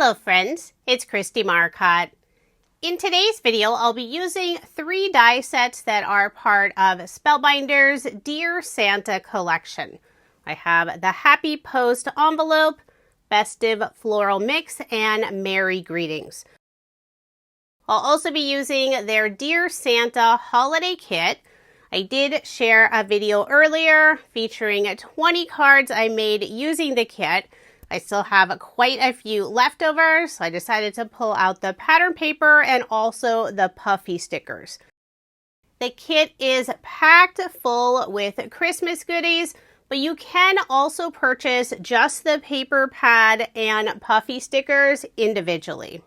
Hello friends, it's Kristie Marcotte. In today's video, I'll be using 3 die sets that are part of Spellbinders' Dear Santa collection. I have the Happy Post envelope, Festive Floral mix, and Merry Greetings. I'll also be using their Dear Santa holiday kit. I did share a video earlier featuring 20 cards I made using the kit. I still have quite a few leftovers, so I decided to pull out the pattern paper and also the Puffy stickers. The kit is packed full with Christmas goodies, but you can also purchase just the paper pad and Puffy stickers individually.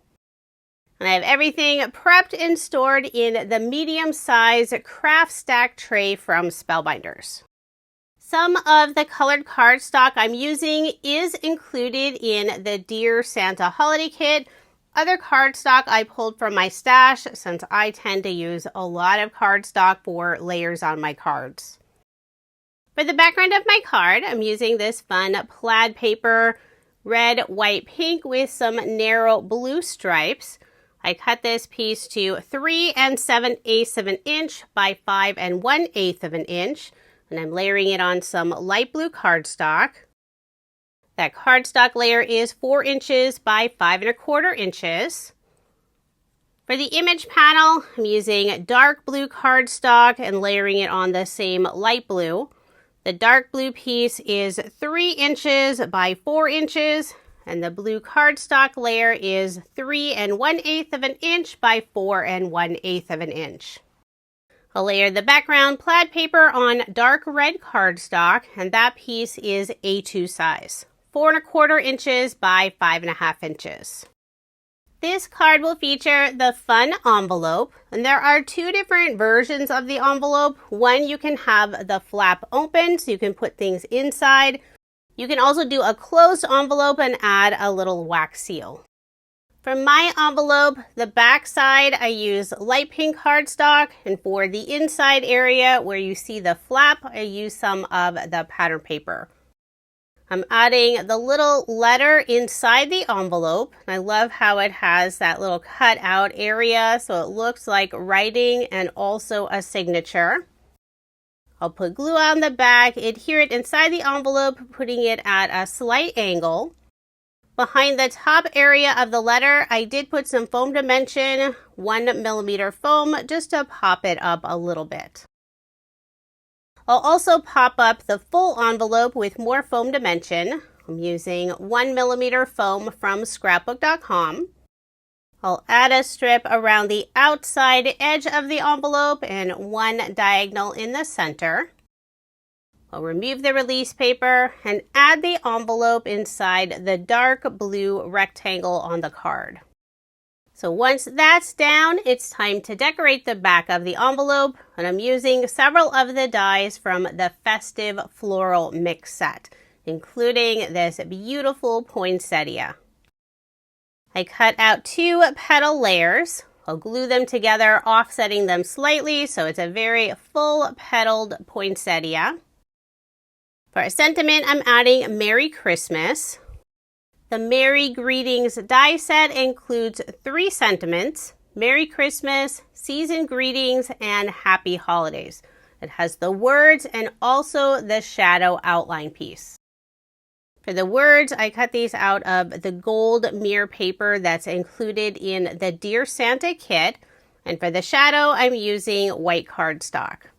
And I have everything prepped and stored in the medium-size craft stack tray from Spellbinders. Some of the colored cardstock I'm using is included in the Dear Santa holiday kit. Other cardstock I pulled from my stash since I tend to use a lot of cardstock for layers on my cards. For the background of my card, I'm using this fun plaid paper, red, white, pink with some narrow blue stripes. I cut this piece to 3 7/8 of an inch by 5 1/8 of an inch. And I'm layering it on some light blue cardstock. That cardstock layer is 4 inches by 5 1/4 inches. For the image panel, I'm using dark blue cardstock and layering it on the same light blue. The dark blue piece is 3 inches by 4 inches, and the blue cardstock layer is 3 1/8 of an inch by 4 1/8 of an inch. I'll layer the background plaid paper on dark red cardstock, and that piece is A2 size, 4 1/4 inches by 5 1/2 inches. This card will feature the fun envelope, and there are 2 different versions of the envelope. One, you can have the flap open so you can put things inside. You can also do a closed envelope and add a little wax seal. For my envelope, the back side, I use light pink cardstock, and for the inside area where you see the flap, I use some of the pattern paper. I'm adding the little letter inside the envelope. I love how it has that little cut out area so it looks like writing and also a signature. I'll put glue on the back, adhere it inside the envelope, putting it at a slight angle. Behind the top area of the letter, I did put some foam dimension, 1mm foam, just to pop it up a little bit. I'll also pop up the full envelope with more foam dimension. I'm using 1mm foam from scrapbook.com. I'll add a strip around the outside edge of the envelope and 1 diagonal in the center. I'll remove the release paper and add the envelope inside the dark blue rectangle on the card. So once that's down, it's time to decorate the back of the envelope, and I'm using several of the dies from the Festive Floral mix set, including this beautiful poinsettia. I cut out 2 petal layers. I'll glue them together, offsetting them slightly so it's a very full petaled poinsettia. For a sentiment, I'm adding Merry Christmas. The Merry Greetings die set includes 3 sentiments: Merry Christmas, Season Greetings, and Happy Holidays. It has the words and also the shadow outline piece. For the words, I cut these out of the gold mirror paper that's included in the Dear Santa kit. And for the shadow, I'm using white cardstock.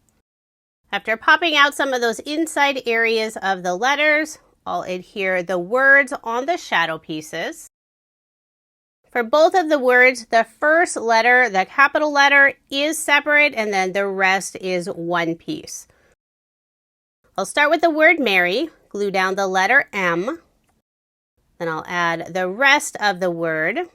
After popping out some of those inside areas of the letters, I'll adhere the words on the shadow pieces. For both of the words, the first letter, the capital letter, is separate, and then the rest is one piece. I'll start with the word Merry, glue down the letter M. Then I'll add the rest of the word.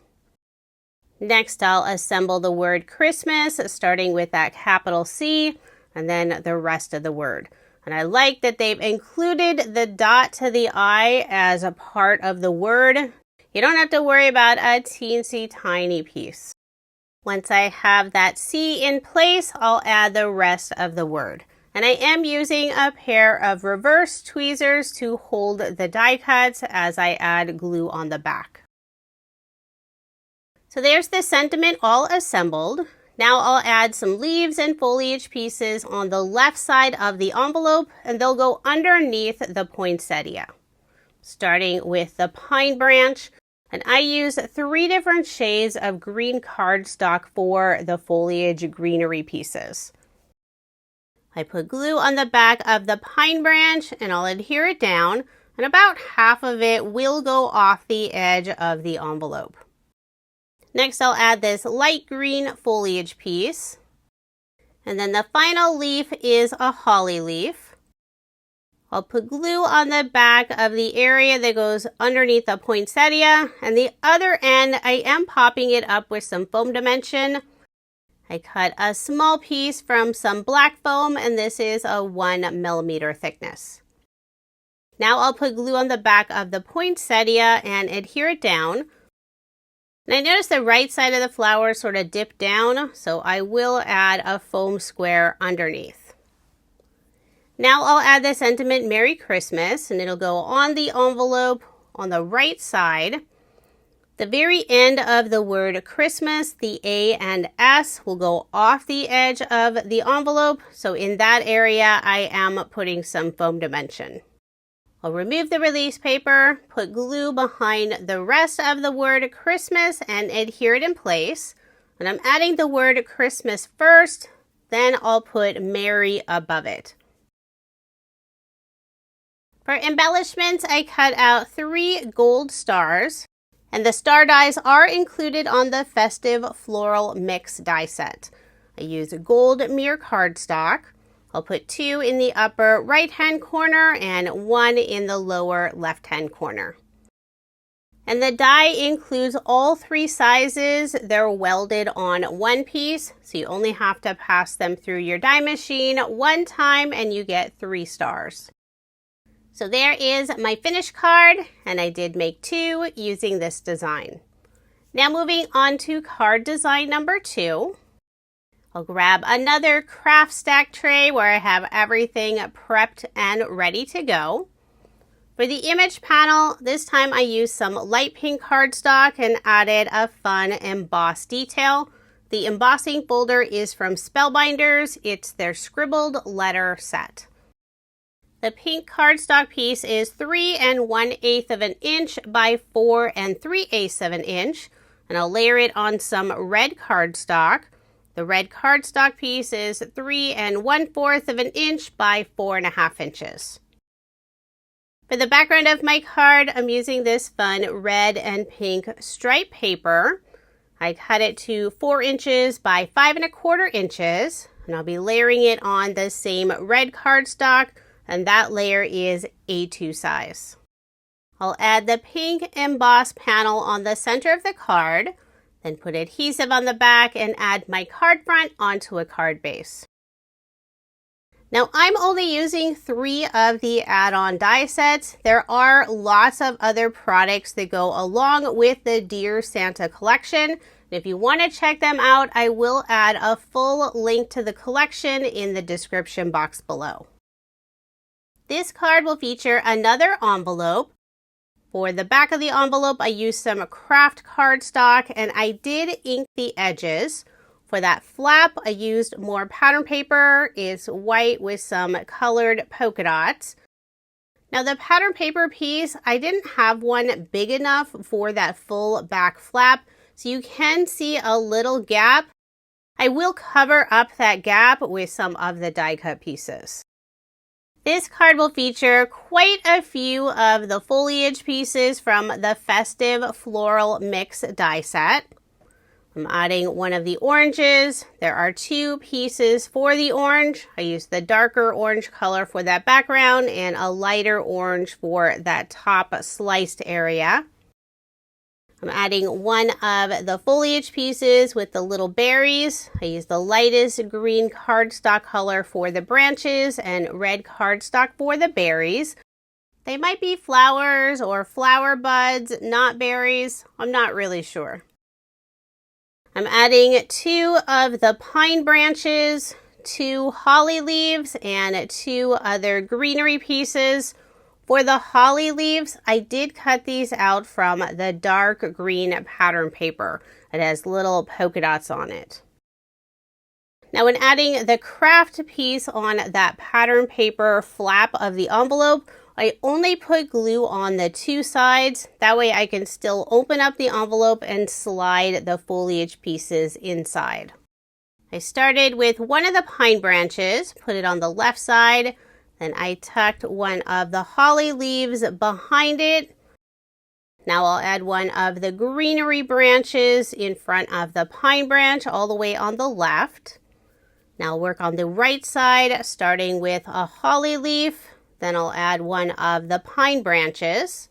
Next, I'll assemble the word Christmas, starting with that capital C, and then the rest of the word. And I like that they've included the dot to the I as a part of the word. You don't have to worry about a teensy tiny piece. Once I have that C in place, I'll add the rest of the word. And I am using a pair of reverse tweezers to hold the die cuts as I add glue on the back. So there's the sentiment all assembled. Now I'll add some leaves and foliage pieces on the left side of the envelope, and they'll go underneath the poinsettia. Starting with the pine branch, and I use 3 different shades of green cardstock for the foliage greenery pieces. I put glue on the back of the pine branch and I'll adhere it down, and about half of it will go off the edge of the envelope. Next, I'll add this light green foliage piece. And then the final leaf is a holly leaf. I'll put glue on the back of the area that goes underneath the poinsettia, and the other end I am popping it up with some foam dimension. I cut a small piece from some black foam, and this is a 1 millimeter thickness. Now I'll put glue on the back of the poinsettia and adhere it down. And I noticed the right side of the flower sort of dipped down, so I will add a foam square underneath. Now I'll add the sentiment Merry Christmas, and it'll go on the envelope on the right side. The very end of the word Christmas, the A and S will go off the edge of the envelope, so in that area I am putting some foam dimension. I'll remove the release paper, put glue behind the rest of the word Christmas and adhere it in place. And I'm adding the word Christmas first, then I'll put Merry above it. For embellishments, I cut out 3 gold stars, and the star dies are included on the Festive Floral Mix die set. I use gold mirror cardstock. I'll put 2 in the upper right-hand corner and 1 in the lower left-hand corner. And the die includes all 3 sizes. They're welded on one piece, so you only have to pass them through your die machine 1 time and you get 3 stars. So there is my finished card, and I did make 2 using this design. Now moving on to card design number 2. I'll grab another craft stack tray where I have everything prepped and ready to go. For the image panel, this time I used some light pink cardstock and added a fun emboss detail. The embossing folder is from Spellbinders. It's their Scribbled Letter set. The pink cardstock piece is 3 1/8 of an inch by 4 3/8 of an inch, and I'll layer it on some red cardstock. The red cardstock piece is 3 1/4 of an inch by 4 1/2 inches. For the background of my card, I'm using this fun red and pink stripe paper. I cut it to 4 inches by 5 1/4 inches, and I'll be layering it on the same red cardstock, and that layer is A2 size. I'll add the pink emboss panel on the center of the card, then put adhesive on the back and add my card front onto a card base. Now I'm only using 3 of the add-on die sets. There are lots of other products that go along with the Dear Santa collection. If you want to check them out, I will add a full link to the collection in the description box below. This card will feature another envelope. For the back of the envelope, I used some craft cardstock and I did ink the edges. For that flap, I used more pattern paper. It's white with some colored polka dots. Now the pattern paper piece, I didn't have one big enough for that full back flap, so you can see a little gap. I will cover up that gap with some of the die cut pieces. This card will feature quite a few of the foliage pieces from the Festive Floral Mix die set. I'm adding one of the oranges. There are 2 pieces for the orange. I used the darker orange color for that background and a lighter orange for that top sliced area. I'm adding one of the foliage pieces with the little berries. I used the lightest green cardstock color for the branches and red cardstock for the berries. They might be flowers or flower buds, not berries. I'm not really sure. I'm adding 2 of the pine branches, 2 holly leaves, and 2 other greenery pieces. For the holly leaves, I did cut these out from the dark green pattern paper. It has little polka dots on it. Now when adding the craft piece on that pattern paper flap of the envelope, I only put glue on the two sides. That way I can still open up the envelope and slide the foliage pieces inside. I started with one of the pine branches, put it on the left side, then I tucked one of the holly leaves behind it. Now I'll add one of the greenery branches in front of the pine branch all the way on the left. Now I'll work on the right side, starting with a holly leaf. Then I'll add one of the pine branches.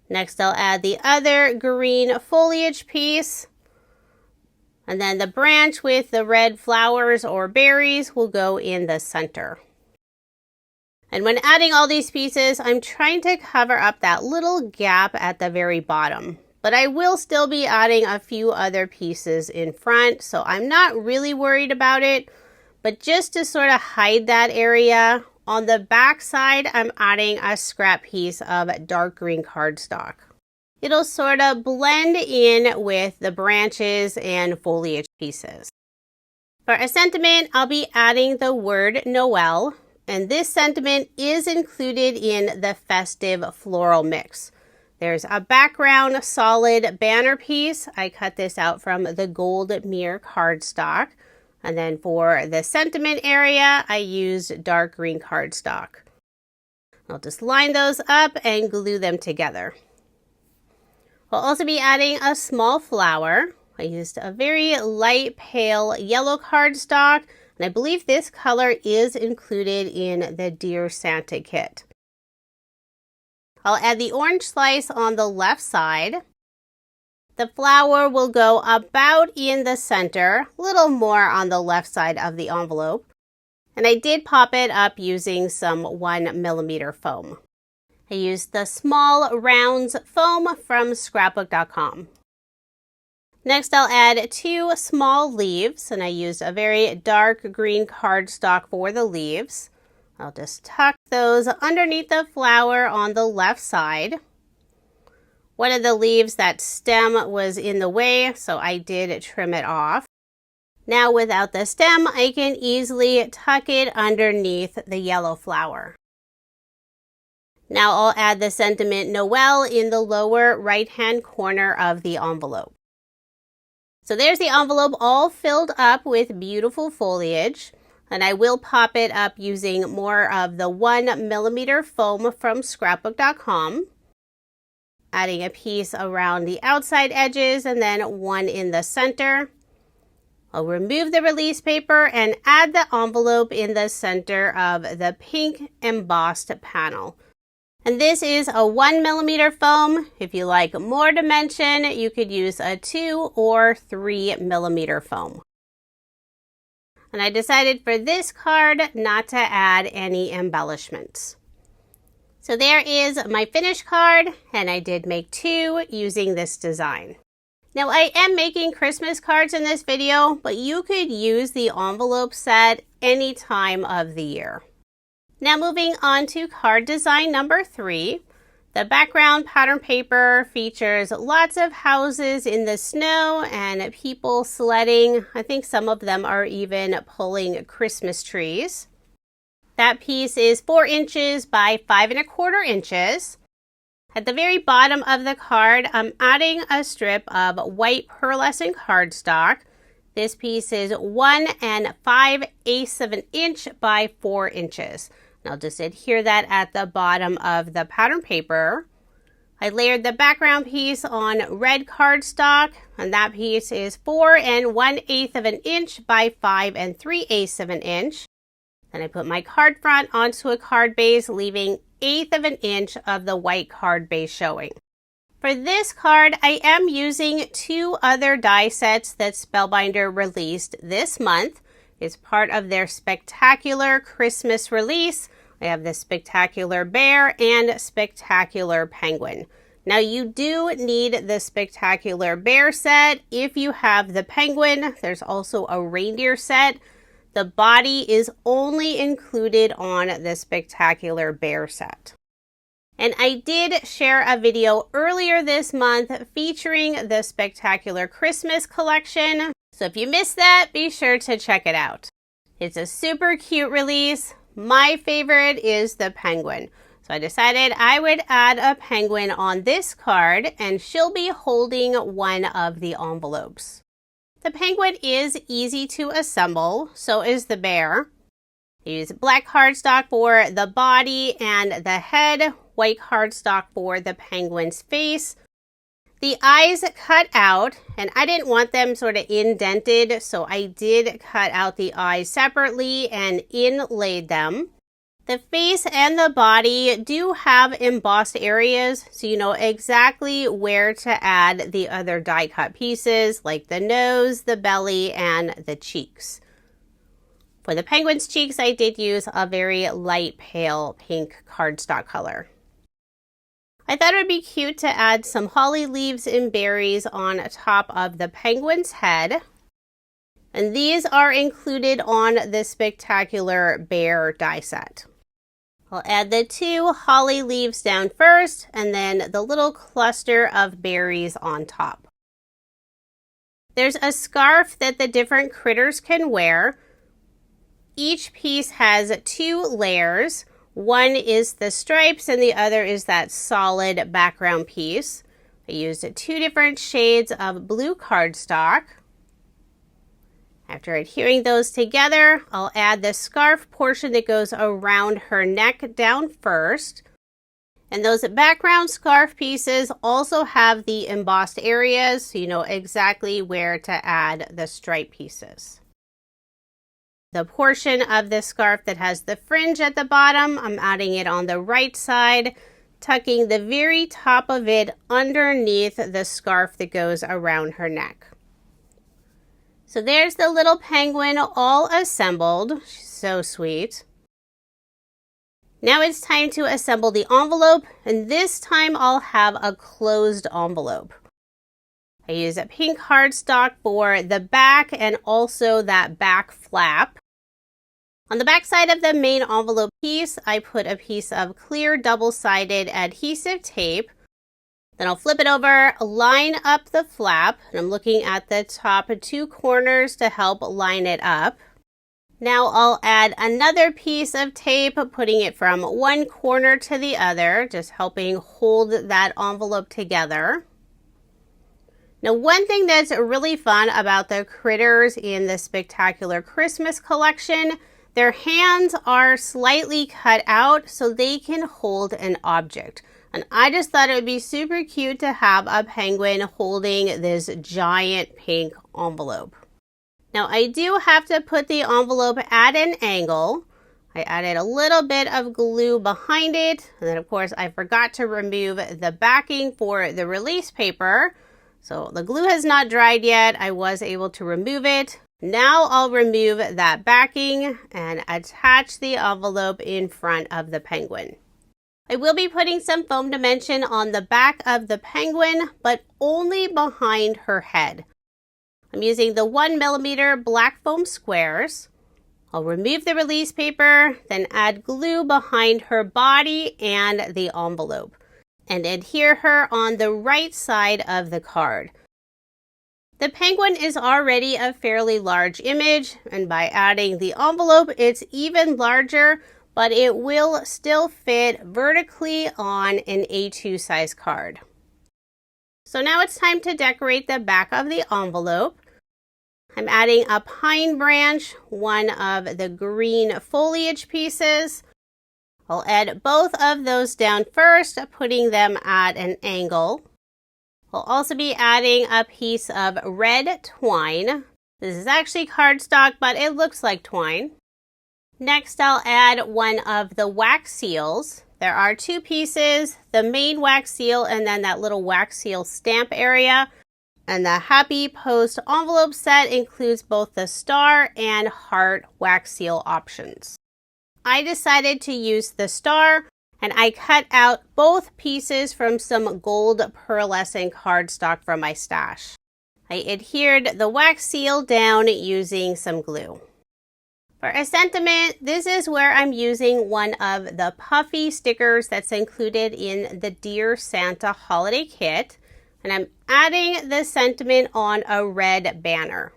Next I'll add the other green foliage piece. And then the branch with the red flowers or berries will go in the center. And when adding all these pieces, I'm trying to cover up that little gap at the very bottom. But I will still be adding a few other pieces in front, so I'm not really worried about it. But just to sort of hide that area, on the back side, I'm adding a scrap piece of dark green cardstock. It'll sort of blend in with the branches and foliage pieces. For a sentiment, I'll be adding the word Noel, and this sentiment is included in the Festive Floral mix. There's a background solid banner piece. I cut this out from the gold mirror cardstock. And then for the sentiment area, I used dark green cardstock. I'll just line those up and glue them together. I'll also be adding a small flower. I used a very light pale yellow cardstock, and I believe this color is included in the Dear Santa kit. I'll add the orange slice on the left side. The flower will go about in the center, a little more on the left side of the envelope. And I did pop it up using some 1mm foam. I used the small rounds foam from scrapbook.com. Next I'll add two small leaves, and I used a very dark green cardstock for the leaves. I'll just tuck those underneath the flower on the left side. One of the leaves, that stem was in the way, so I did trim it off. Now without the stem, I can easily tuck it underneath the yellow flower. Now I'll add the sentiment Noel in the lower right-hand corner of the envelope. So there's the envelope all filled up with beautiful foliage. And I will pop it up using more of the 1mm foam from scrapbook.com. Adding a piece around the outside edges and then one in the center. I'll remove the release paper and add the envelope in the center of the pink embossed panel. And this is a 1mm foam. If you like more dimension, you could use a 2 or 3mm foam. And I decided for this card not to add any embellishments. So there is my finished card, and I did make two using this design. Now I am making Christmas cards in this video, but you could use the envelope set any time of the year. Now moving on to card design number 3. The background pattern paper features lots of houses in the snow and people sledding. I think some of them are even pulling Christmas trees. That piece is 4 inches by 5¼ inches. At the very bottom of the card, I'm adding a strip of white pearlescent cardstock. This piece is 1 5/8 inch by 4 inches. I'll just adhere that at the bottom of the pattern paper. I layered the background piece on red cardstock, and that piece is 4 1/8 inch by 5 3/8 inch. Then I put my card front onto a card base, leaving 1/8 inch of the white card base showing. For this card, I am using 2 other die sets that Spellbinder released this month. It's part of their spectacular Christmas release. I have the Spectacular Bear and Spectacular Penguin. Now you do need the Spectacular Bear set if you have the Penguin. There's also a reindeer set. The body is only included on the Spectacular Bear set. And I did share a video earlier this month featuring the Spectacular Christmas collection. So if you missed that, be sure to check it out. It's a super cute release. My favorite is the penguin. So I decided I would add a penguin on this card, and she'll be holding one of the envelopes. The penguin is easy to assemble, so is the bear. I use black cardstock for the body and the head, white cardstock for the penguin's face. The eyes cut out, and I didn't want them sort of indented, so I did cut out the eyes separately and inlaid them. The face and the body do have embossed areas, so you know exactly where to add the other die cut pieces, like the nose, the belly, and the cheeks. For the penguin's cheeks, I did use a very light pale pink cardstock color. I thought it would be cute to add some holly leaves and berries on top of the penguin's head. And these are included on the Spectacular Bear die set. I'll add the 2 holly leaves down first, and then the little cluster of berries on top. There's a scarf that the different critters can wear. Each piece has 2 layers. One is the stripes and the other is that solid background piece. I used 2 different shades of blue cardstock. After adhering those together, I'll add the scarf portion that goes around her neck down first. And those background scarf pieces also have the embossed areas, so you know exactly where to add the stripe pieces. The portion of the scarf that has the fringe at the bottom, I'm adding it on the right side, tucking the very top of it underneath the scarf that goes around her neck. So there's the little penguin all assembled. She's so sweet. Now it's time to assemble the envelope, and this time I'll have a closed envelope. I use a pink cardstock for the back and also that back flap. On the back side of the main envelope piece, I put a piece of clear double-sided adhesive tape. Then I'll flip it over, line up the flap, and I'm looking at the top 2 corners to help line it up. Now I'll add another piece of tape, putting it from one corner to the other, just helping hold that envelope together. Now, one thing that's really fun about the critters in the Spectacular Christmas collection, their hands are slightly cut out so they can hold an object. And I just thought it would be super cute to have a penguin holding this giant pink envelope. Now, I do have to put the envelope at an angle. I added a little bit of glue behind it. And then, of course, I forgot to remove the backing for the release paper. So the glue has not dried yet. I was able to remove it. Now I'll remove that backing and attach the envelope in front of the penguin. I will be putting some foam dimension on the back of the penguin, but only behind her head. I'm using the 1mm black foam squares. I'll remove the release paper, then add glue behind her body and the envelope, and adhere her on the right side of the card. The penguin is already a fairly large image, and by adding the envelope, it's even larger, but it will still fit vertically on an A2 size card. So now it's time to decorate the back of the envelope. I'm adding a pine branch, one of the green foliage pieces. I'll add both of those down first, putting them at an angle. I'll also be adding a piece of red twine. This is actually cardstock, but it looks like twine. Next, I'll add one of the wax seals. There are 2 pieces, the main wax seal and then that little wax seal stamp area. And the Happy Post envelope set includes both the star and heart wax seal options. I decided to use the star, and I cut out both pieces from some gold pearlescent cardstock from my stash. I adhered the wax seal down using some glue. For a sentiment, this is where I'm using one of the Puffy stickers that's included in the Dear Santa holiday kit, and I'm adding the sentiment on a red banner.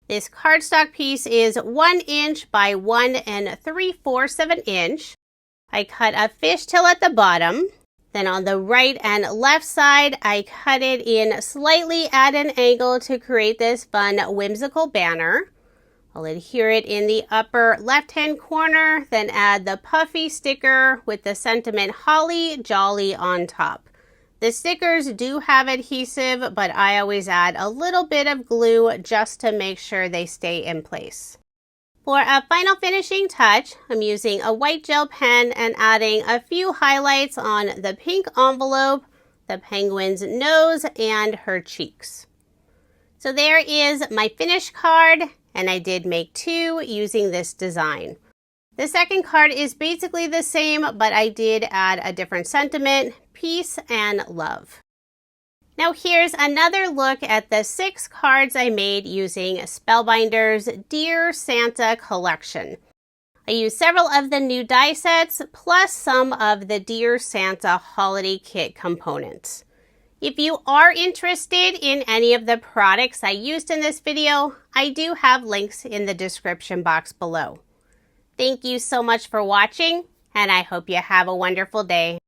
This cardstock piece is 1 inch by 1 3/4 of an inch. I cut a fishtail at the bottom. Then on the right and left side, I cut it in slightly at an angle to create this fun whimsical banner. I'll adhere it in the upper left-hand corner, then add the Puffy sticker with the sentiment Holly Jolly on top. The stickers do have adhesive, but I always add a little bit of glue just to make sure they stay in place. For a final finishing touch, I'm using a white gel pen and adding a few highlights on the pink envelope, the penguin's nose, and her cheeks. So there is my finished card, and I did make 2 using this design. The second card is basically the same, but I did add a different sentiment, peace and love. Now here's another look at the 6 cards I made using Spellbinders' Dear Santa collection. I used several of the new die sets, plus some of the Dear Santa holiday kit components. If you are interested in any of the products I used in this video, I do have links in the description box below. Thank you so much for watching, and I hope you have a wonderful day.